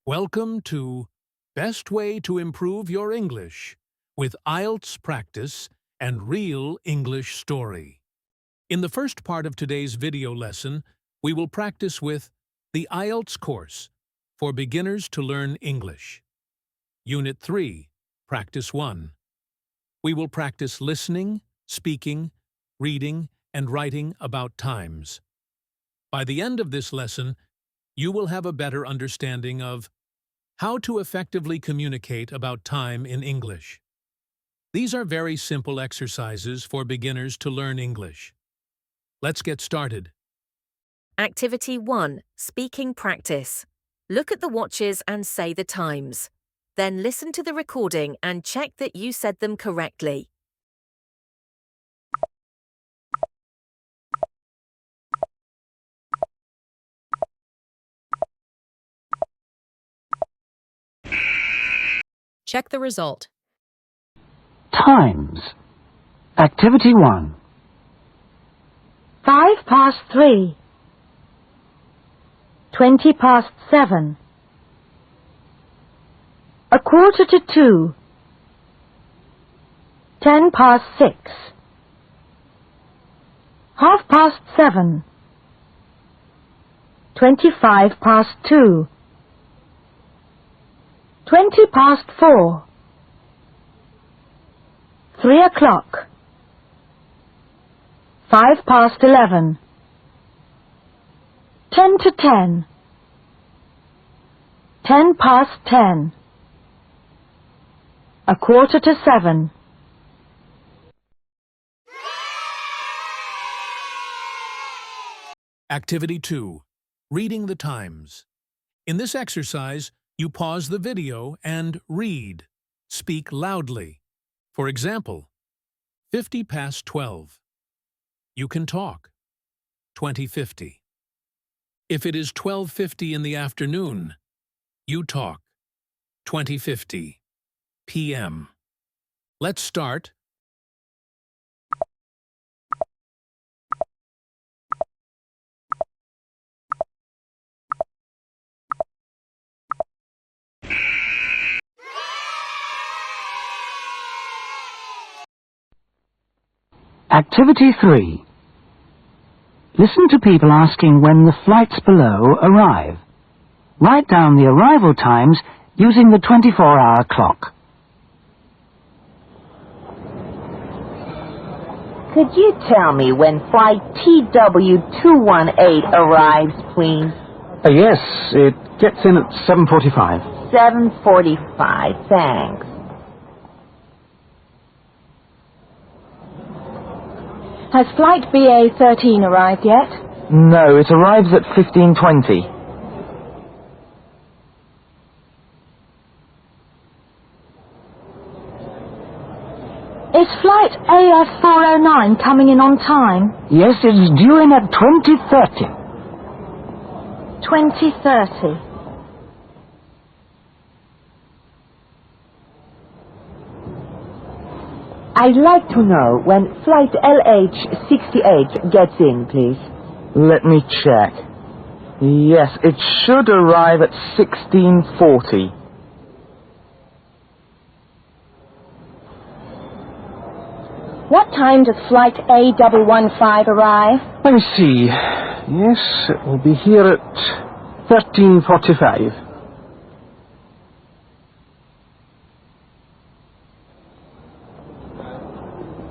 Welcome to Best Way to Improve Your English with IELTs Practice and Real English Story. In the first part of today's video lesson, we will practice with the IELTs course for beginners to learn English. Unit 3, Practice 1. We will practice listening, speaking, reading, and writing about times. By the end of this lesson, you will have a better understanding of how to effectively communicate about time in English. These are very simple exercises for beginners to learn English. Let's get started. Activity 1. Speaking practice. Look at the watches and say the times. Then listen to the recording and check that you said them correctly. Check the result. Times. Activity 1. 3:05, 7:20, 1:45, 6:10, 7:30, 2:25, 4:20, 3 o'clock, 11:05, 10 to 10, 10:10, 7:15. Activity 2. Reading the times. In this exercise, you pause the video and read. Speak loudly. For example, 12:50. You can talk. 20:50. If it is 12:50 in the afternoon, you talk. 20:50 p.m. Let's start. Activity 3. Listen to people asking when the flights below arrive. Write down the arrival times using the 24-hour clock. Could you tell me when flight TW218 arrives, please? Yes, it gets in at 7:45. 7:45, thanks. Has flight BA13 arrived yet? No, it arrives at 15:20. Is flight AF409 coming in on time? Yes, it's due in at 20:30. 20:30. I'd like to know when flight LH68 gets in, please. Let me check. Yes, it should arrive at 16:40. What time does flight A115 arrive? Let me see. Yes, it will be here at 13:45.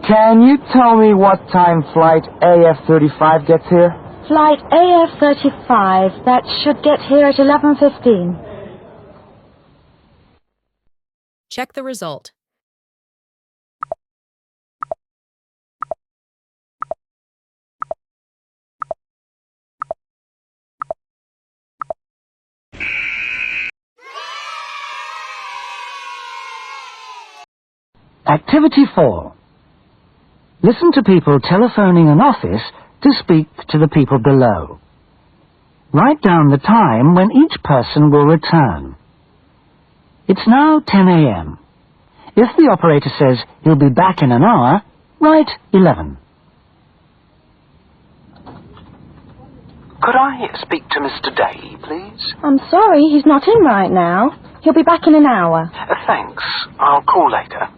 Can you tell me what time flight AF35 gets here? Flight AF35, that should get here at 11:15. Check the result. Activity 4. Listen to people telephoning an office to speak to the people below. Write down the time when each person will return. It's now 10 a.m. If the operator says he'll be back in an hour, write 11. Could I speak to Mr. Day, please? I'm sorry, he's not in right now. He'll be back in an hour. Thanks. I'll call later.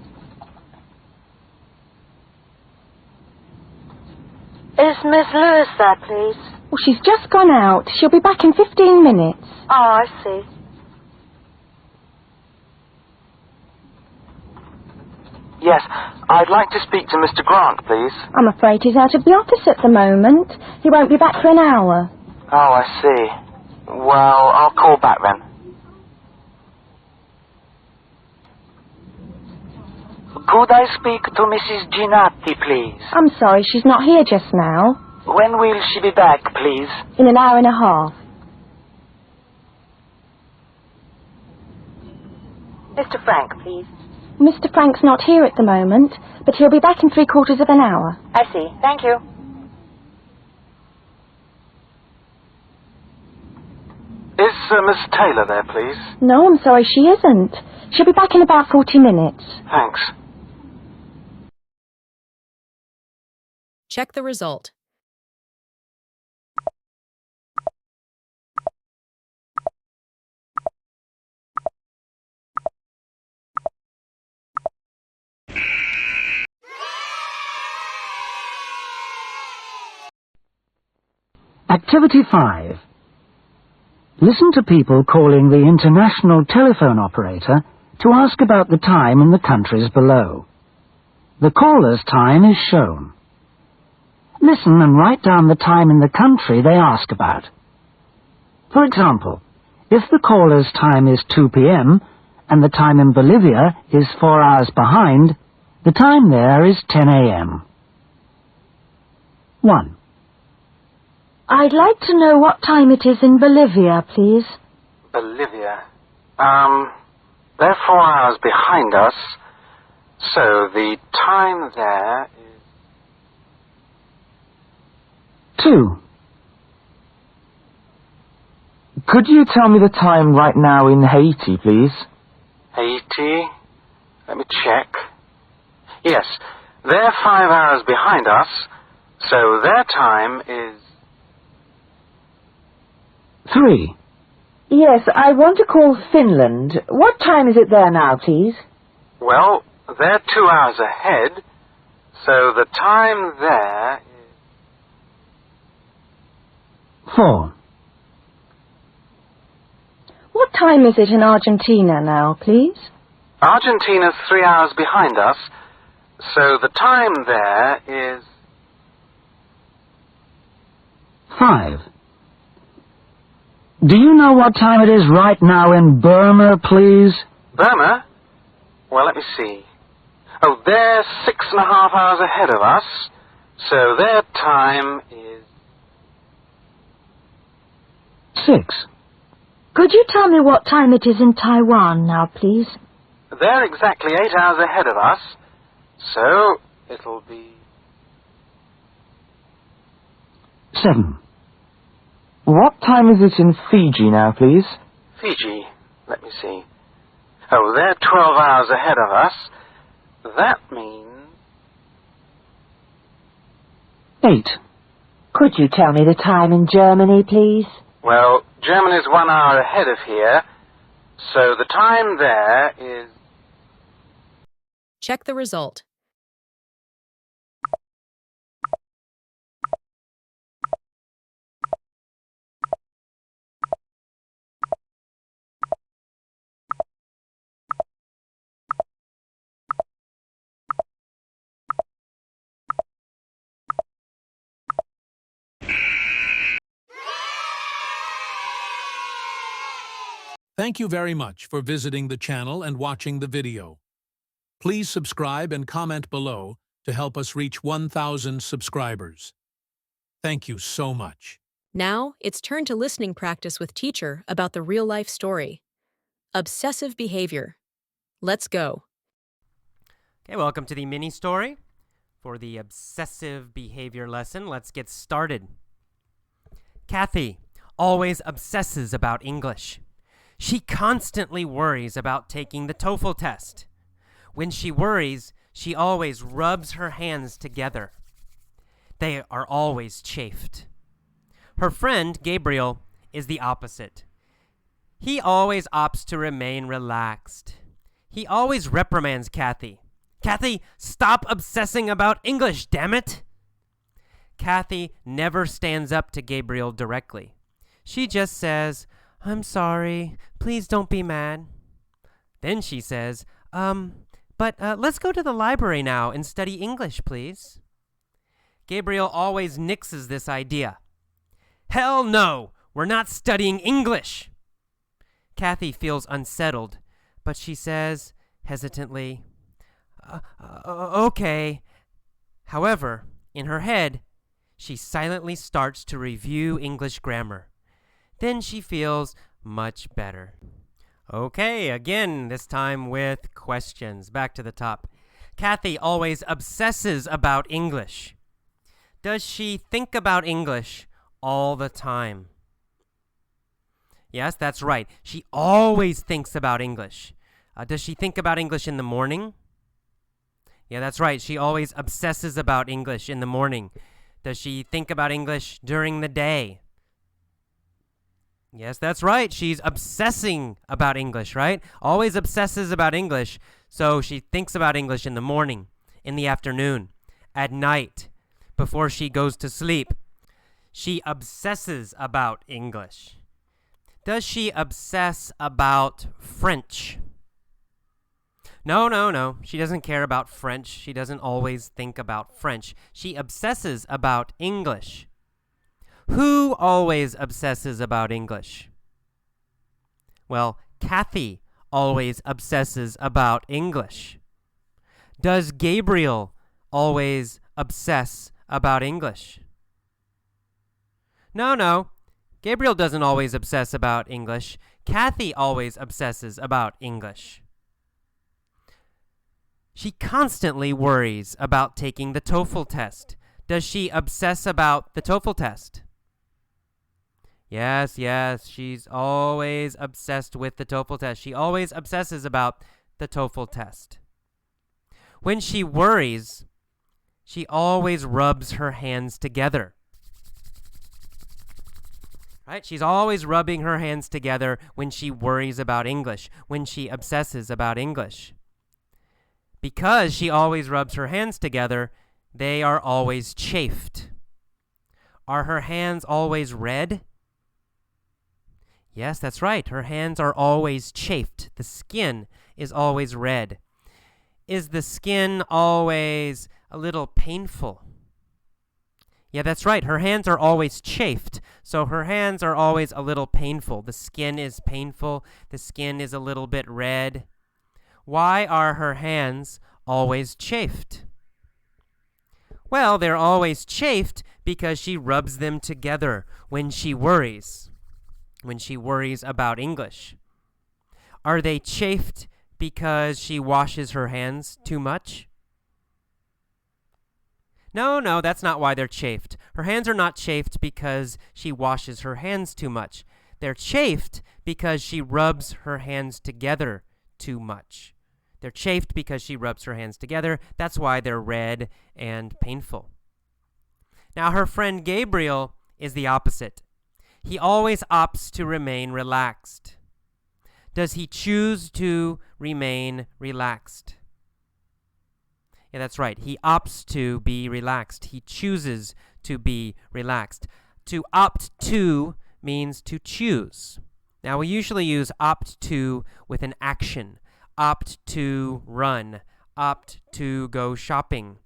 Is Miss Lewis there, please? Well, she's just gone out. She'll be back in 15 minutes. Oh, I see. Yes, I'd like to speak to Mr. Grant, please. I'm afraid he's out of the office at the moment. He won't be back for an hour. Oh, I see. Well, I'll call back then. Could I speak to Mrs. Ginatti, please? I'm sorry, she's not here just now. When will she be back, please? In an hour and a half. Mr. Frank, please. Mr. Frank's not here at the moment, but he'll be back in 3/4 of an hour. I see. Thank you. Is Miss Taylor there, please? No, I'm sorry, she isn't. She'll be back in about 40 minutes. Thanks. Check the result. Activity 5. Listen to people calling the international telephone operator to ask about the time in the countries below. The caller's time is shown. Listen and write down the time in the country they ask about. For example, if the caller's time is 2 p.m. and the time in Bolivia is 4 hours behind, the time there is 10 a.m. 1. I'd like to know what time it is in Bolivia, please. Bolivia. They're 4 hours behind us, so the time there is... 2. Could you tell me the time right now in Haiti, please? Haiti? Let me check. Yes, they're 5 hours behind us, so their time is... 3. Yes, I want to call Finland. What time is it there now, please? Well, they're 2 hours ahead, so the time there is... 4. What time is it in Argentina now, please? Argentina's 3 hours behind us, so the time there is... 5. Do you know what time it is right now in Burma, please? Burma? Well, let me see. Oh, they're 6.5 hours ahead of us, so their time is... 6. Could you tell me what time it is in Taiwan now, please? They're exactly 8 hours ahead of us, so it'll be... 7. What time is it in Fiji now, please? Fiji. Let me see. Oh, they're 12 hours ahead of us. That means... 8. Could you tell me the time in Germany, please? Well, Germany's 1 hour ahead of here, so the time there is... Check the result. Thank you very much for visiting the channel and watching the video. Please subscribe and comment below to help us reach 1,000 subscribers. Thank you so much. Now, it's turn to listening practice with teacher about the real-life story. Obsessive behavior. Let's go. Okay, welcome to the mini story for the obsessive behavior lesson. Let's get started. Kathy always obsesses about English. She constantly worries about taking the TOEFL test. When she worries, she always rubs her hands together. They are always chafed. Her friend, Gabriel, is the opposite. He always opts to remain relaxed. He always reprimands Kathy. Kathy, stop obsessing about English, damn it! Kathy never stands up to Gabriel directly. She just says, I'm sorry, please don't be mad. Then she says, but let's go to the library now and study English, please. Gabriel always nixes this idea. Hell no, we're not studying English. Kathy feels unsettled, but she says, hesitantly, okay. However, in her head, she silently starts to review English grammar. Then she feels much better. Okay, again, this time with questions. Back to the top. Kathy always obsesses about English. Does she think about English all the time? Yes, that's right. She always thinks about English. Does she think about English in the morning? Yeah, that's right. She always obsesses about English in the morning. Does she think about English during the day? Yes, that's right. She's obsessing about English, right? Always obsesses about English. So she thinks about English in the morning, in the afternoon, at night, before she goes to sleep. She obsesses about English. Does she obsess about French? No. She doesn't care about French. She doesn't always think about French. She obsesses about English. Who always obsesses about English? Well, Kathy always obsesses about English. Does Gabriel always obsess about English? No. Gabriel doesn't always obsess about English. Kathy always obsesses about English. She constantly worries about taking the TOEFL test. Does she obsess about the TOEFL test? Yes, she's always obsessed with the TOEFL test. She always obsesses about the TOEFL test. When she worries, she always rubs her hands together. Right? She's always rubbing her hands together when she worries about English, when she obsesses about English. Because she always rubs her hands together, they are always chafed. Are her hands always red? Yes, that's right. Her hands are always chafed. The skin is always red. Is the skin always a little painful? Yeah, that's right. Her hands are always chafed, so her hands are always a little painful. The skin is painful. The skin is a little bit red. Why are her hands always chafed? Well, they're always chafed because she rubs them together when she worries about English. Are they chafed because she washes her hands too much? No, that's not why they're chafed. Her hands are not chafed because she washes her hands too much. They're chafed because she rubs her hands together too much. They're chafed because she rubs her hands together. That's why they're red and painful. Now, her friend Gabriel is the opposite. He always opts to remain relaxed. Does he choose to remain relaxed? Yeah, that's right. He opts to be relaxed. He chooses to be relaxed. To opt to means to choose. Now, we usually use opt to with an action. Opt to run. Opt to go shopping.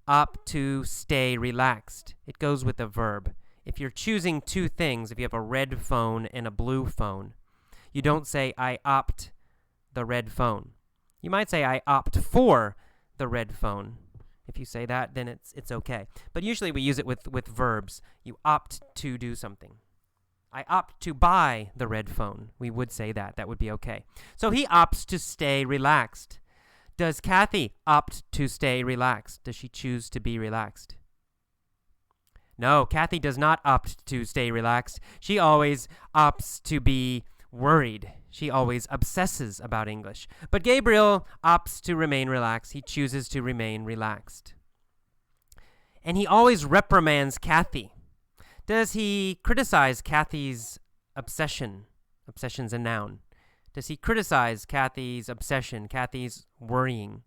Opt to stay relaxed. It goes with a verb. If you're choosing two things, if you have a red phone and a blue phone, you don't say, I opt the red phone. You might say, I opt for the red phone. If you say that, then it's okay. But usually we use it with verbs. You opt to do something. I opt to buy the red phone. We would say that. That would be okay. So he opts to stay relaxed. Does Kathy opt to stay relaxed? Does she choose to be relaxed? No, Kathy does not opt to stay relaxed. She always opts to be worried. She always obsesses about English. But Gabriel opts to remain relaxed. He chooses to remain relaxed. And he always reprimands Kathy. Does he criticize Kathy's obsession? Obsession's a noun. Does he criticize Kathy's obsession, Kathy's worrying?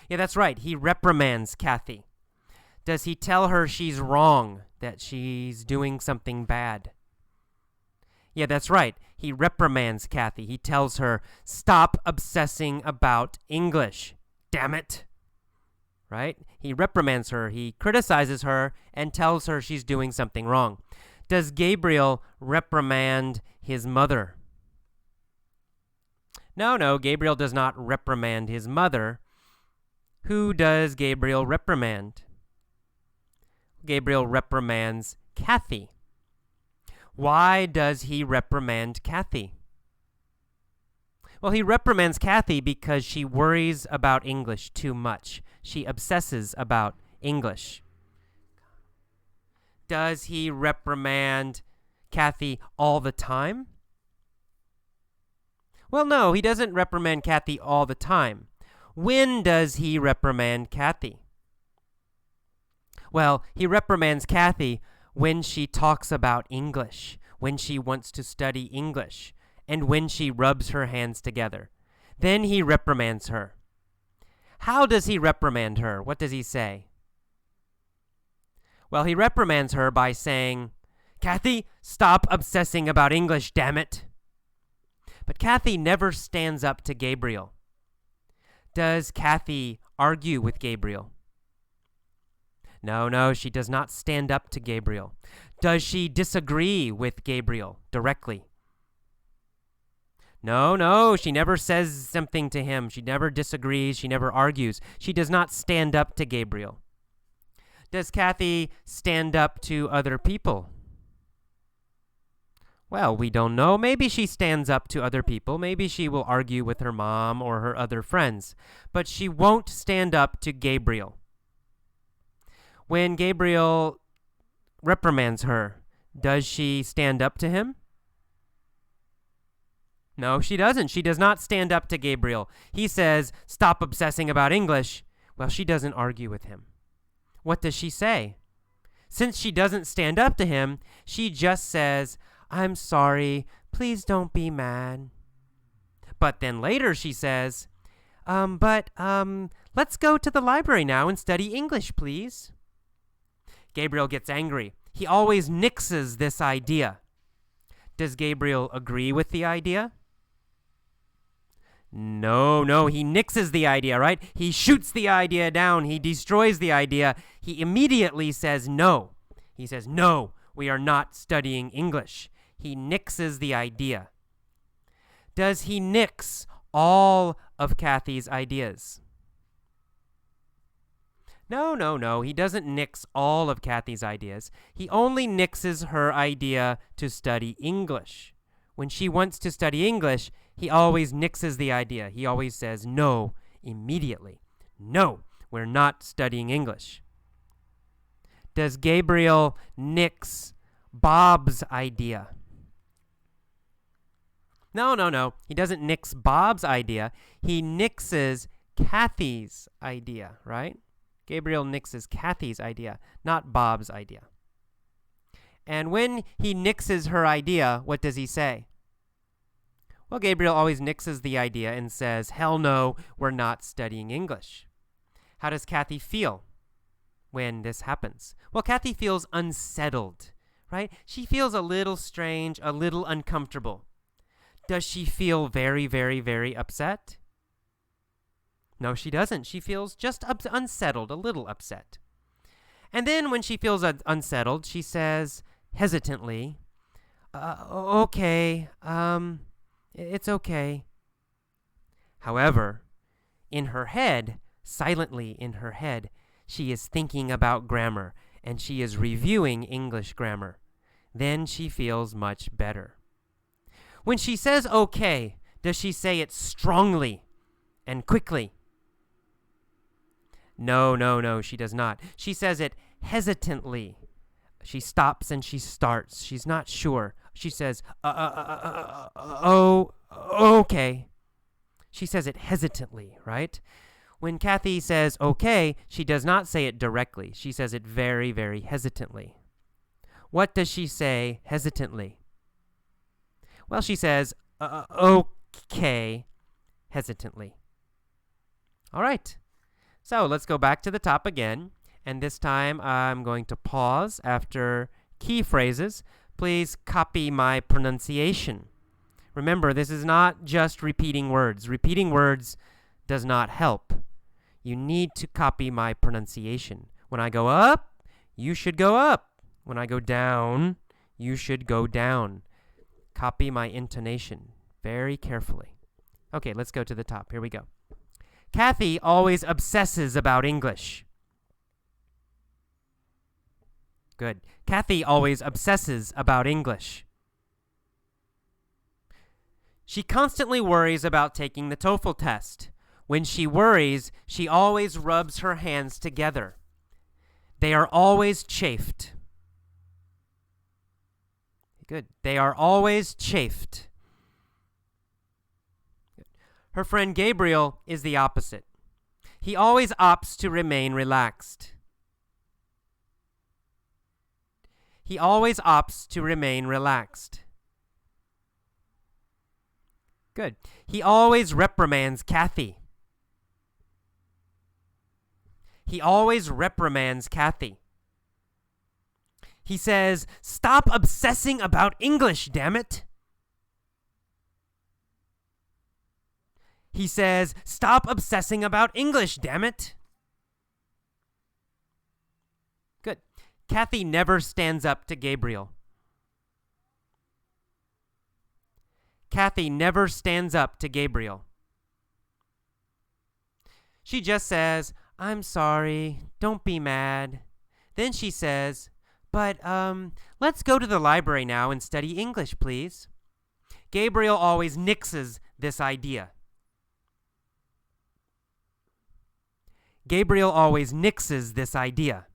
Yeah, that's right. He reprimands Kathy. Does he tell her she's wrong, that she's doing something bad? Yeah, that's right. He reprimands Kathy. He tells her, stop obsessing about English. Damn it. Right? He reprimands her. He criticizes her and tells her she's doing something wrong. Does Gabriel reprimand his mother? No, Gabriel does not reprimand his mother. Who does Gabriel reprimand? Gabriel reprimands Kathy. Why does he reprimand Kathy? Well, he reprimands Kathy because she worries about English too much. She obsesses about English. Does he reprimand Kathy all the time? Well, no, he doesn't reprimand Kathy all the time. When does he reprimand Kathy? Well, he reprimands Kathy when she talks about English, when she wants to study English, and when she rubs her hands together. Then he reprimands her. How does he reprimand her? What does he say? Well, he reprimands her by saying, Kathy, stop obsessing about English, damn it. But Kathy never stands up to Gabriel. Does Kathy argue with Gabriel? No, she does not stand up to Gabriel. Does she disagree with Gabriel directly? No, she never says something to him. She never disagrees. She never argues. She does not stand up to Gabriel. Does Kathy stand up to other people? Well, we don't know. Maybe she stands up to other people. Maybe she will argue with her mom or her other friends. But she won't stand up to Gabriel. When Gabriel reprimands her, does she stand up to him? No, she doesn't. She does not stand up to Gabriel. He says, stop obsessing about English. Well, she doesn't argue with him. What does she say? Since she doesn't stand up to him, she just says, I'm sorry, please don't be mad. But then later she says, let's go to the library now and study English, please. Gabriel gets angry. He always nixes this idea. Does Gabriel agree with the idea? No, he nixes the idea, right? He shoots the idea down. He destroys the idea. He immediately says no. He says, no, we are not studying English. He nixes the idea. Does he nix all of Kathy's ideas? No, he doesn't nix all of Kathy's ideas. He only nixes her idea to study English. When she wants to study English, he always nixes the idea. He always says no immediately. No, we're not studying English. Does Gabriel nix Bob's idea? No. He doesn't nix Bob's idea. He nixes Kathy's idea, right? Gabriel nixes Kathy's idea, not Bob's idea. And when he nixes her idea, what does he say? Well, Gabriel always nixes the idea and says, hell no, we're not studying English. How does Kathy feel when this happens? Well, Kathy feels unsettled, right? She feels a little strange, a little uncomfortable. Does she feel very, very, very upset? No, she doesn't. She feels just unsettled, a little upset. And then when she feels unsettled, she says hesitantly, okay, it's okay. However, in her head, silently in her head, she is thinking about grammar, and she is reviewing English grammar. Then she feels much better. When she says okay, does she say it strongly and quickly? No, she does not. She says it hesitantly. She stops and she starts. She's not sure. She says, okay. She says it hesitantly, right? When Kathy says okay, she does not say it directly. She says it very, very hesitantly. What does she say hesitantly? Well, she says, okay, hesitantly. All right. So let's go back to the top again. And this time I'm going to pause after key phrases. Please copy my pronunciation. Remember, this is not just repeating words. Repeating words does not help. You need to copy my pronunciation. When I go up, you should go up. When I go down, you should go down. Copy my intonation very carefully. Okay, let's go to the top. Here we go. Kathy always obsesses about English. Good. Kathy always obsesses about English. She constantly worries about taking the TOEFL test. When she worries, she always rubs her hands together. They are always chafed. Good. They are always chafed. Good. Her friend Gabriel is the opposite. He always opts to remain relaxed. He always opts to remain relaxed. Good. He always reprimands Kathy. He always reprimands Kathy. He says, "Stop obsessing about English, damn it." He says, "Stop obsessing about English, damn it." Good. Kathy never stands up to Gabriel. Kathy never stands up to Gabriel. She just says, "I'm sorry, don't be mad." Then she says, "But, let's go to the library now and study English, please." Gabriel always nixes this idea. Gabriel always nixes this idea.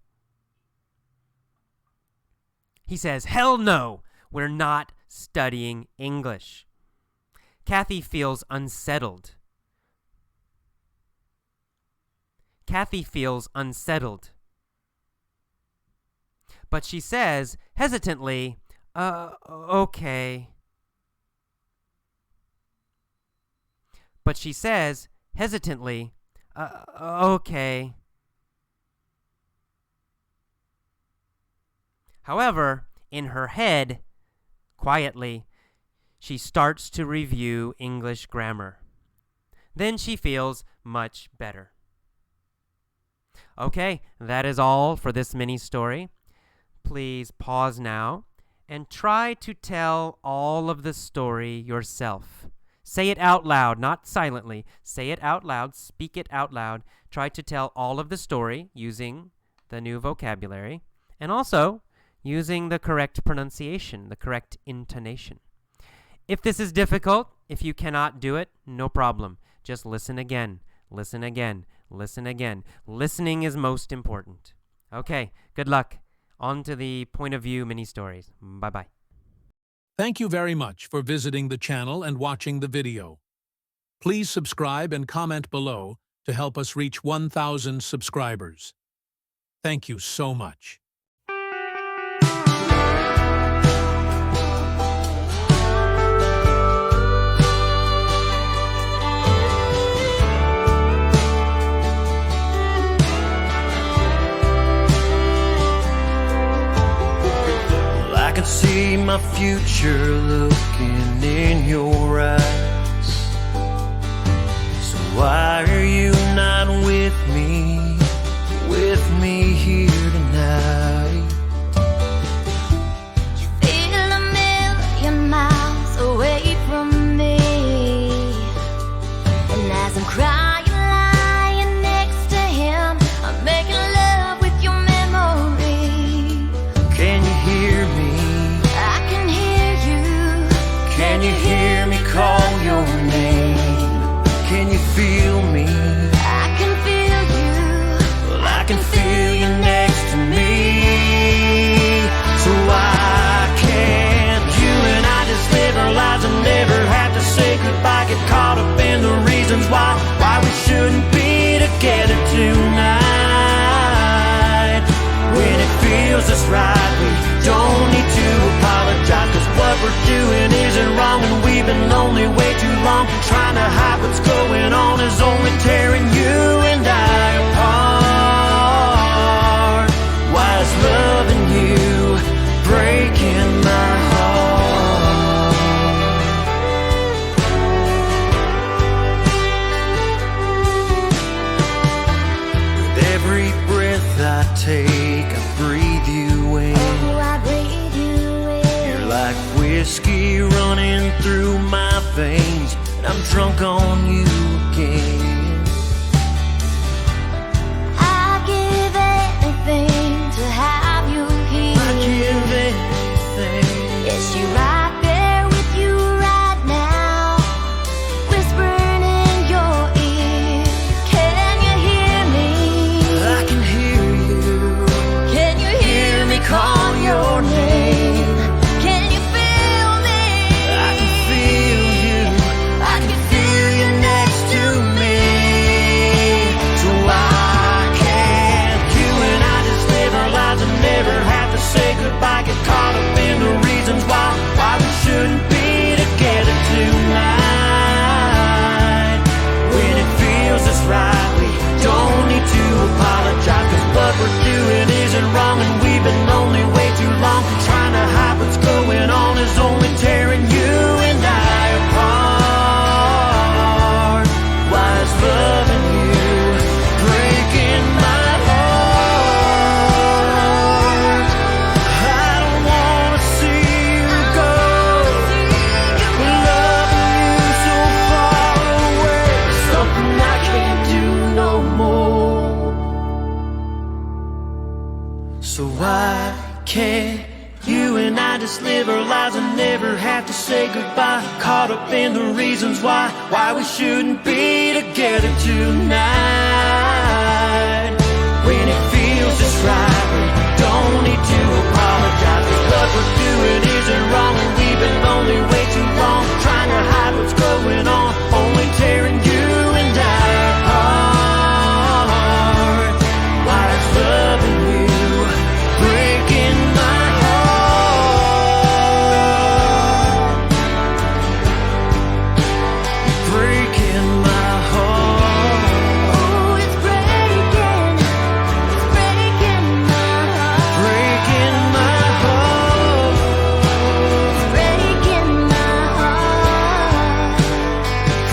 He says, "Hell no, we're not studying English." Kathy feels unsettled. Kathy feels unsettled. But she says, hesitantly, okay. But she says, hesitantly, okay. However, in her head, quietly, she starts to review English grammar. Then she feels much better. Okay, that is all for this mini story. Please pause now and try to tell all of the story yourself. Say it out loud, not silently. Say it out loud, speak it out loud. Try to tell all of the story using the new vocabulary and also using the correct pronunciation, the correct intonation. If this is difficult, if you cannot do it, no problem. Just listen again, listen again, listen again. Listening is most important. Okay, good luck. On to the point of view mini stories. Bye-bye. Thank you very much for visiting the channel and watching the video. Please subscribe and comment below to help us reach 1,000 subscribers. Thank you so much. I can see my future looking in your eyes. So why are you not with me here tonight? You feel a million miles away from me, and as I'm crying, lying next to him, I'm making love with your memory. Can you hear me? Can you hear me call your name? Can you feel me? I can feel you. Well, I can feel you next to me. So why can't you and I just live our lives and never have to say goodbye? Get caught up in the reasons why we shouldn't be together tonight. When it feels just right, we don't doing isn't wrong, and we've been lonely way too long. Trying to hide what's going on is only tearing you and I apart. Why is loving you breaking my heart? With every breath I take, I breathe you in. Oh, I breathe you in. You're like whiskey running through my veins, and I'm drunk on you again. I'd give anything to have you here. I give anything. Yes, you're right there with you right now, whispering in your ear. Can you hear me? I can hear you. Can you hear me call your name? Can you feel me? I can feel you. I can feel you next to me. So why can't you and I just live our lives and never have to say goodbye? Get caught up in the reasons why we shouldn't be together tonight. When it feels just right, we don't need to apologize, 'cause what we're doing isn't wrong, and we've been lonely way too long. Trying to hide what's going on is only tearing you and I apart. Why is loving you breaking my heart? I don't wanna see you go, but loving you so far away is something I can't do no more. So why can't you and I just live our lives and never have to say goodbye? Caught up in the reasons why we shouldn't be together tonight. When it feels just right, we don't need to apologize, 'cause what we're doing isn't wrong, and we've been lonely way too long. Trying to hide what's going on, only tearing you and I apart. Why is loving you breaking my heart? Breaking my heart. Oh, it's breaking my heart. Breaking my heart. Breaking my heart.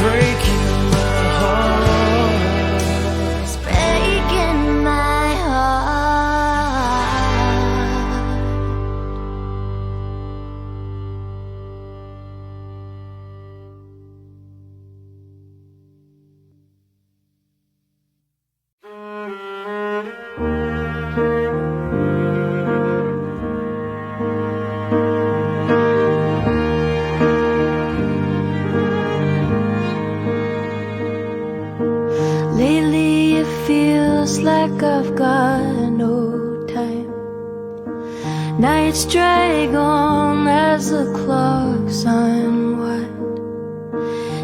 Breaking my heart. It's breaking my heart. Lately it feels like I've got no time. Nights drag on as the clocks unwind.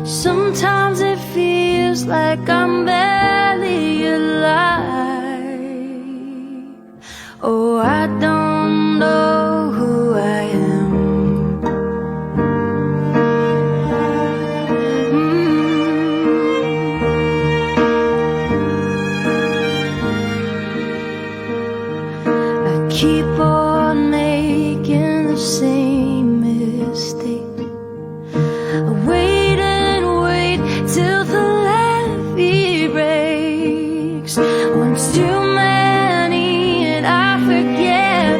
Sometimes it feels like I'm barely alive. Oh, I don't know who I am. I keep on making the same mistake. I wait and wait till the levee breaks. Once too many, and I forget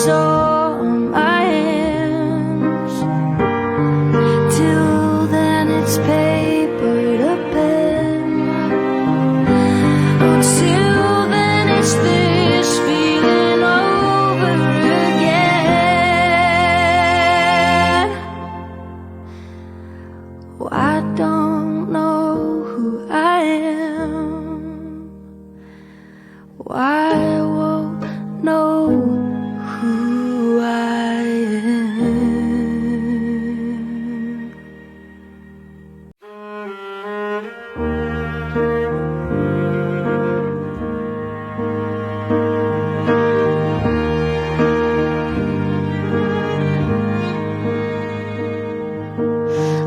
sore on my hands. Till then it's paper to pen. Oh, till then it's this feeling over again. Oh, I don't know who I am. Oh, I won't know who I am.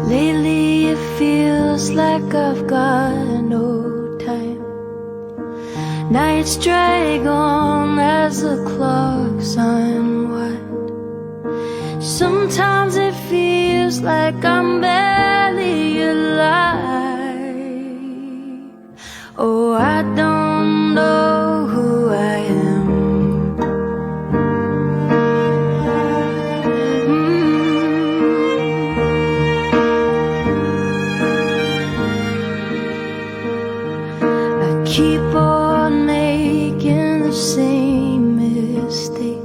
Lately it feels like I've got no time. Nights drag on as the clocks unwind. Sometimes it feels like I'm barely alive. Oh, I don't know who I am. I keep on making the same mistake.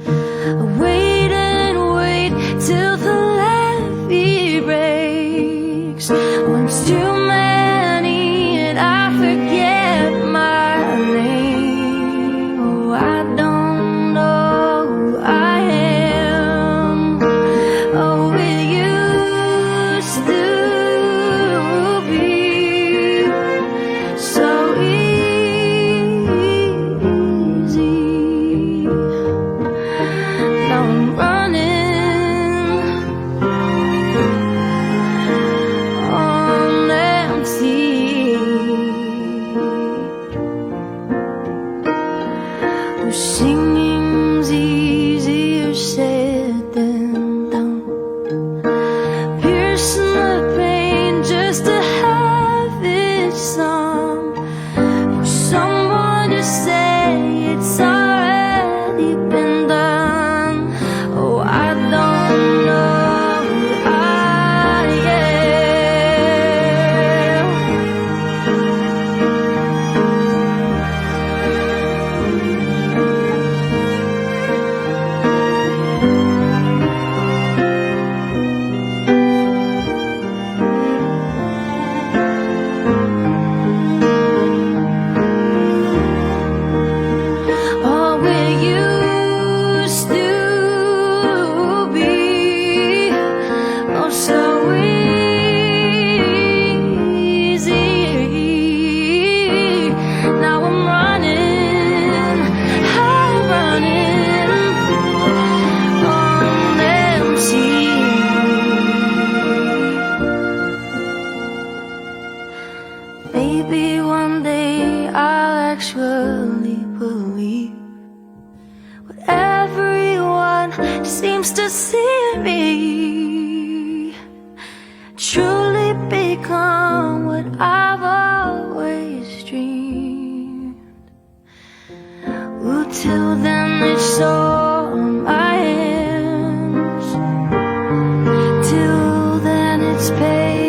I wait and wait till the levee breaks. Once too many and I forget my name. Oh, I don't know who I am. Oh, it used to be so easy. Now I'm running on empty. Oh, singing's easier said than done. Piercing the pain just to have it sung. For someone to say it's already been done. Oh, I don't know who I am. Oh, it used to be oh so easy. Now I'm running on empty. Maybe one day I'll actually believe what everyone seems to see me. Truly become what I've always dreamed. Ooh, till then it's sore on my hands. Till then it's pain.